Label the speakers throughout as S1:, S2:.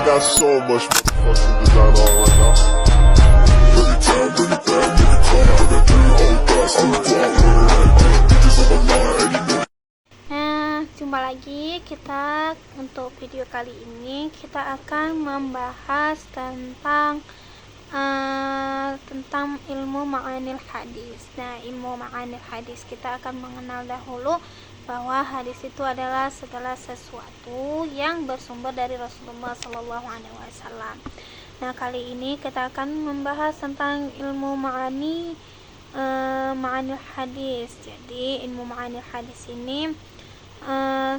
S1: got so much motherfucking design on right now. Every time, bring it back, make it come out, got 3 whole thoughts, I'm the guap with it right now. Bitches on my line, and you know.
S2: Nah, jumpa lagi kita untuk video kali ini. Kita akan membahas tentang ilmu ma'anil hadis. Nah, ilmu ma'anil hadis kita akan mengenal dahulu bahwa hadis itu adalah segala sesuatu yang bersumber dari Rasulullah Shallallahu Alaihi Wasallam. Nah, kali ini kita akan membahas tentang ilmu ma'anil hadis. Jadi ilmu ma'anil hadis ini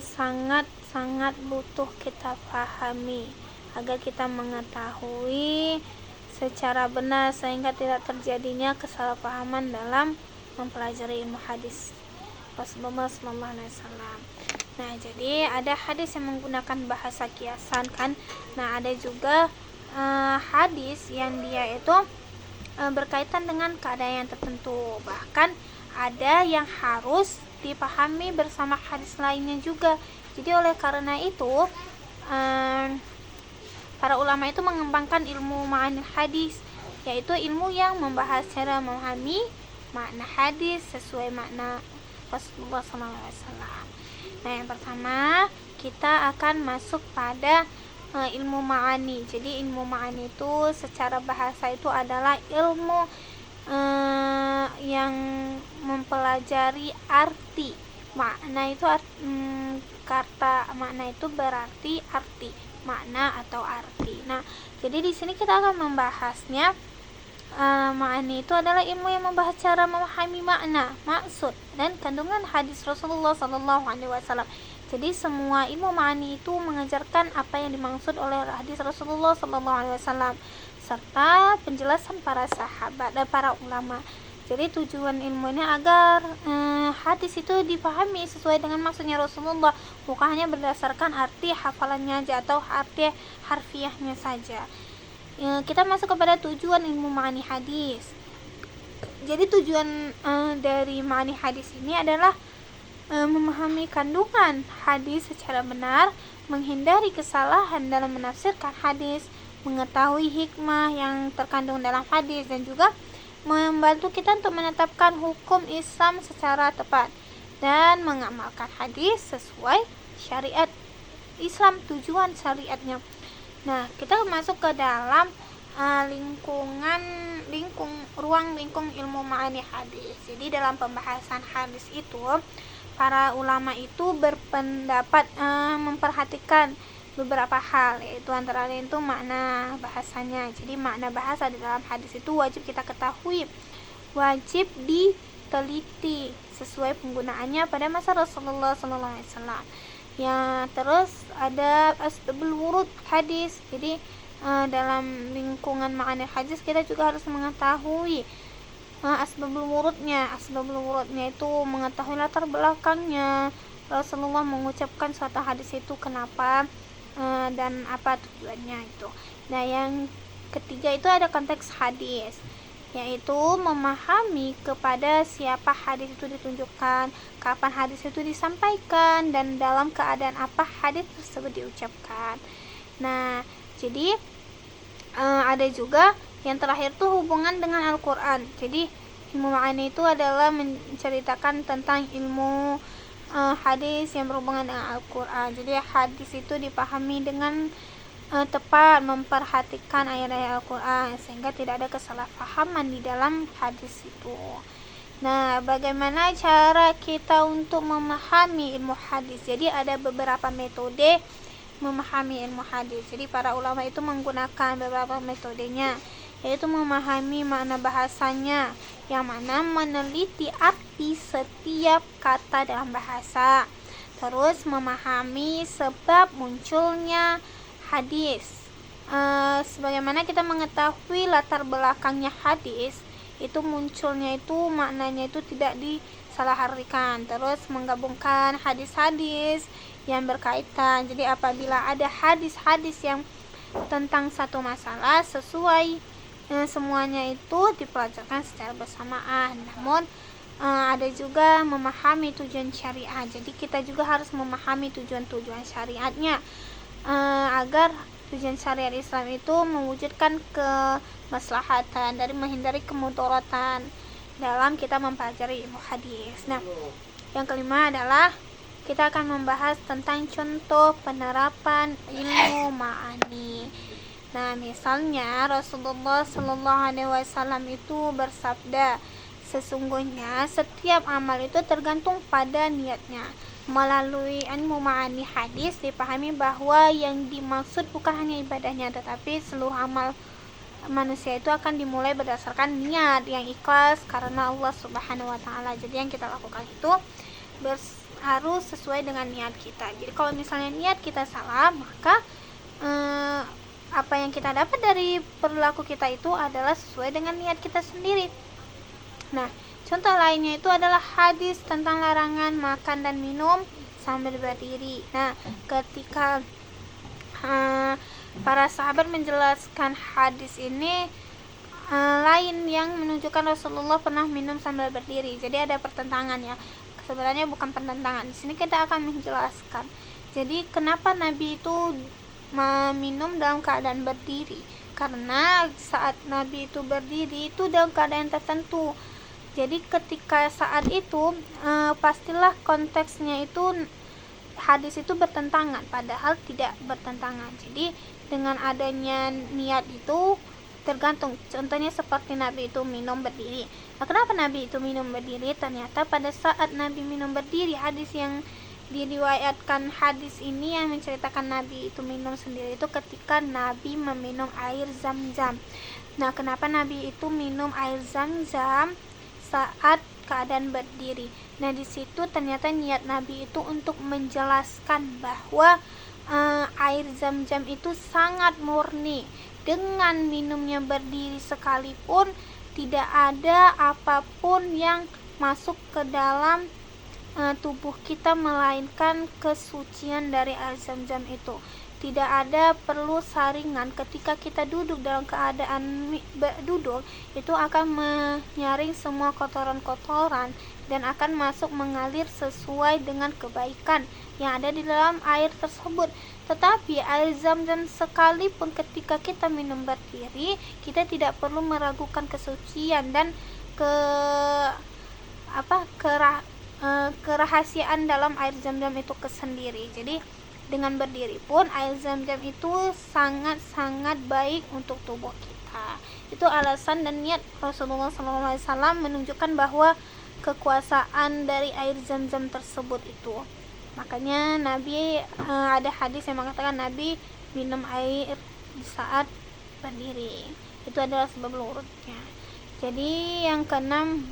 S2: sangat butuh kita pahami agar kita mengetahui secara benar sehingga tidak terjadinya kesalahpahaman dalam mempelajari ilmu hadis Rasulullah Sallallahu Alaihi Wasallam. Nah, jadi ada hadis yang menggunakan bahasa kiasan kan. Nah, ada juga hadis yang dia itu berkaitan dengan keadaan yang tertentu. Bahkan ada yang harus dipahami bersama hadis lainnya juga. Jadi oleh karena itu para ulama itu mengembangkan ilmu ma'anil hadis, yaitu ilmu yang membahas cara memahami makna hadis sesuai makna Rasulullah SAW. Nah, yang pertama kita akan masuk pada ilmu ma'ani. Jadi ilmu ma'ani itu secara bahasa itu adalah ilmu yang mempelajari arti makna itu. Kata makna itu berarti arti, makna atau arti. Nah, jadi di sini kita akan membahasnya. Ma'ani itu adalah ilmu yang membahas cara memahami makna, maksud dan kandungan hadis Rasulullah Sallallahu Alaihi Wasallam. Jadi semua ilmu ma'ani itu mengajarkan apa yang dimaksud oleh hadis Rasulullah Sallallahu Alaihi Wasallam serta penjelasan para sahabat dan para ulama. Jadi tujuan ilmu ini agar hadis itu dipahami sesuai dengan maksudnya Rasulullah, bukan hanya berdasarkan arti hafalannya aja atau arti harfiahnya saja. Kita masuk kepada tujuan ilmu ma'ani hadis. Jadi tujuan dari ma'ani hadis ini adalah memahami kandungan hadis secara benar, menghindari kesalahan dalam menafsirkan hadis, mengetahui hikmah yang terkandung dalam hadis, dan juga membantu kita untuk menetapkan hukum Islam secara tepat dan mengamalkan hadis sesuai syariat Islam, tujuan syariatnya. Nah, kita masuk ke dalam ruang lingkung ilmu ma'ani hadis. Jadi dalam pembahasan hadis itu para ulama itu berpendapat memperhatikan beberapa hal, yaitu antara lain itu makna bahasanya. Jadi makna bahasa di dalam hadis itu wajib kita ketahui, wajib diteliti sesuai penggunaannya pada masa Rasulullah SAW. Ya, terus ada asbabul wurud hadis. Jadi dalam lingkungan ma'ani hadis kita juga harus mengetahui asbabul wurudnya. Asbabul wurudnya itu mengetahui latar belakangnya Rasulullah mengucapkan suatu hadis itu kenapa dan apa tujuannya itu. Nah, yang ketiga itu ada konteks hadis, yaitu memahami kepada siapa hadis itu ditunjukkan, kapan hadis itu disampaikan, dan dalam keadaan apa hadis tersebut diucapkan. Nah, jadi ada juga yang terakhir tuh hubungan dengan Al-Quran. Jadi ilmu ma'ani itu adalah menceritakan tentang ilmu hadis yang berhubungan dengan Al-Quran. Jadi hadis itu dipahami dengan tepat, memperhatikan ayat-ayat Al-Quran sehingga tidak ada kesalahpahaman di dalam hadis itu. Nah, bagaimana cara kita untuk memahami ilmu hadis? Jadi ada beberapa metode memahami ilmu hadis. Jadi para ulama itu menggunakan beberapa metodenya, yaitu memahami makna bahasanya, yang mana meneliti arti setiap kata dalam bahasa. Terus memahami sebab munculnya hadis. Sebagaimana kita mengetahui latar belakangnya hadis, itu munculnya itu maknanya itu tidak disalahartikan. Terus menggabungkan hadis-hadis yang berkaitan. Jadi apabila ada hadis-hadis yang tentang satu masalah sesuai semuanya itu dipelajarkan secara bersamaan. Namun ada juga memahami tujuan syariat. Jadi kita juga harus memahami tujuan-tujuan syariatnya agar tujuan syariat Islam itu mewujudkan kemaslahatan dari menghindari kemudaratan dalam kita mempelajari ilmu hadis. Nah, yang kelima adalah kita akan membahas tentang contoh penerapan ilmu ma'ani. Nah, misalnya Rasulullah Shallallahu Alaihi Wasallam itu bersabda, sesungguhnya setiap amal itu tergantung pada niatnya. Melalui ilmu ma'ani hadis dipahami bahwa yang dimaksud bukan hanya ibadahnya, tetapi seluruh amal manusia itu akan dimulai berdasarkan niat yang ikhlas karena Allah Subhanahu wa Ta'ala. Jadi yang kita lakukan itu harus sesuai dengan niat kita. Jadi kalau misalnya niat kita salah, maka apa yang kita dapat dari perilaku kita itu adalah sesuai dengan niat kita sendiri. Nah, contoh lainnya itu adalah hadis tentang larangan makan dan minum sambil berdiri. Nah, ketika para sahabat menjelaskan hadis ini, lain yang menunjukkan Rasulullah pernah minum sambil berdiri. Jadi ada pertentangan ya. Sebenarnya bukan pertentangan. Di sini kita akan menjelaskan. Jadi kenapa Nabi itu minum dalam keadaan berdiri? Karena saat Nabi itu berdiri itu dalam keadaan tertentu. Jadi ketika saat itu pastilah konteksnya itu hadis itu bertentangan, padahal tidak bertentangan. Jadi dengan adanya niat itu tergantung. Contohnya seperti Nabi itu minum berdiri. Nah, kenapa Nabi itu minum berdiri? Ternyata pada saat Nabi minum berdiri, hadis yang diriwayatkan hadis ini yang menceritakan Nabi itu minum sendiri itu ketika Nabi meminum air Zam-Zam. Nah, kenapa Nabi itu minum air Zam-Zam saat keadaan berdiri? Nah, di situ ternyata niat Nabi itu untuk menjelaskan bahwa air Zam-Zam itu sangat murni. Dengan minumnya berdiri sekalipun tidak ada apapun yang masuk ke dalam tubuh kita melainkan kesucian dari air Zam-Zam itu. Tidak ada perlu saringan. Ketika kita duduk dalam keadaan duduk, itu akan menyaring semua kotoran-kotoran dan akan masuk mengalir sesuai dengan kebaikan yang ada di dalam air tersebut. Tetapi air Zam-Zam sekalipun ketika kita minum berdiri, kita tidak perlu meragukan kesucian dan kerahasiaan dalam air Zam-Zam itu sendiri. Jadi dengan berdiri pun air Zam-Zam itu sangat-sangat baik untuk tubuh kita. Itu alasan dan niat Rasulullah SAW menunjukkan bahwa kekuasaan dari air Zam-Zam tersebut itu. Makanya Nabi ada hadis yang mengatakan Nabi minum air di saat berdiri. Itu adalah sebab urutnya. Jadi yang keenam,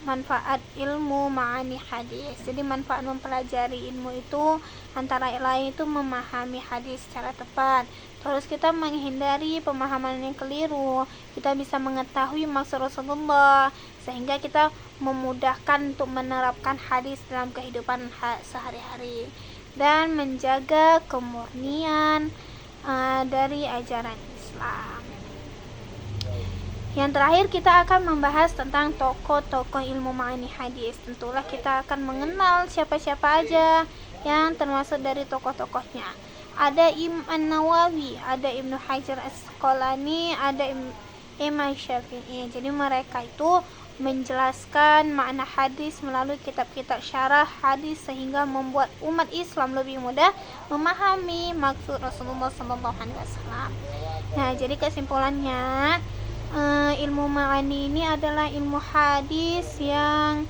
S2: manfaat ilmu ma'ani hadis. Jadi manfaat mempelajari ilmu itu antara lain itu memahami hadis secara tepat. Terus kita menghindari pemahaman yang keliru. Kita bisa mengetahui maksud Rasulullah sehingga kita memudahkan untuk menerapkan hadis dalam kehidupan sehari-hari dan menjaga kemurnian dari ajaran Islam. Yang terakhir kita akan membahas tentang tokoh-tokoh ilmu ma'ani hadis. Tentulah kita akan mengenal siapa-siapa aja yang termasuk dari tokoh-tokohnya. Ada Imam Nawawi, ada Ibnu Hajar Asqalani, ada Imam Syafi'i. Jadi mereka itu menjelaskan makna hadis melalui kitab-kitab syarah hadis sehingga membuat umat Islam lebih mudah memahami maksud Rasulullah SAW. Nah, jadi kesimpulannya ilmu ma'ani ini adalah ilmu hadis yang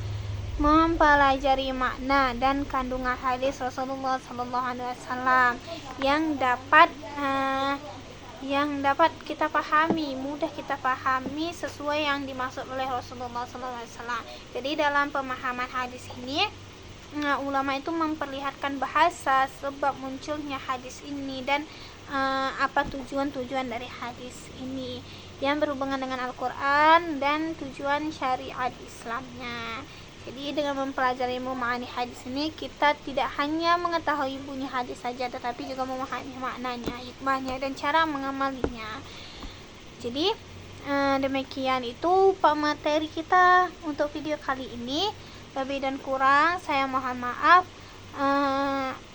S2: mempelajari makna dan kandungan hadis Rasulullah SAW yang dapat kita pahami, mudah kita pahami sesuai yang dimaksud oleh Rasulullah SAW. Jadi dalam pemahaman hadis ini, ulama itu memperlihatkan bahasa sebab munculnya hadis ini dan apa tujuan-tujuan dari hadis ini yang berhubungan dengan Al-Quran dan tujuan syariat Islamnya. Jadi dengan mempelajari ilmu ma'ani hadis ini, kita tidak hanya mengetahui bunyi hadis saja, tetapi juga memahami maknanya, hikmahnya, dan cara mengamalinya. Jadi demikian itu pemateri kita untuk video kali ini. Lebih dan kurang saya mohon maaf.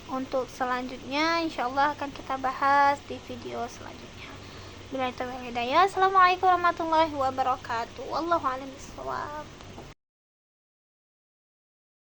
S2: Untuk selanjutnya insyaallah akan kita bahas di video selanjutnya. Bila itu hidayah. Assalamualaikum warahmatullahi wabarakatuh. Wallahu a'lam bishawab.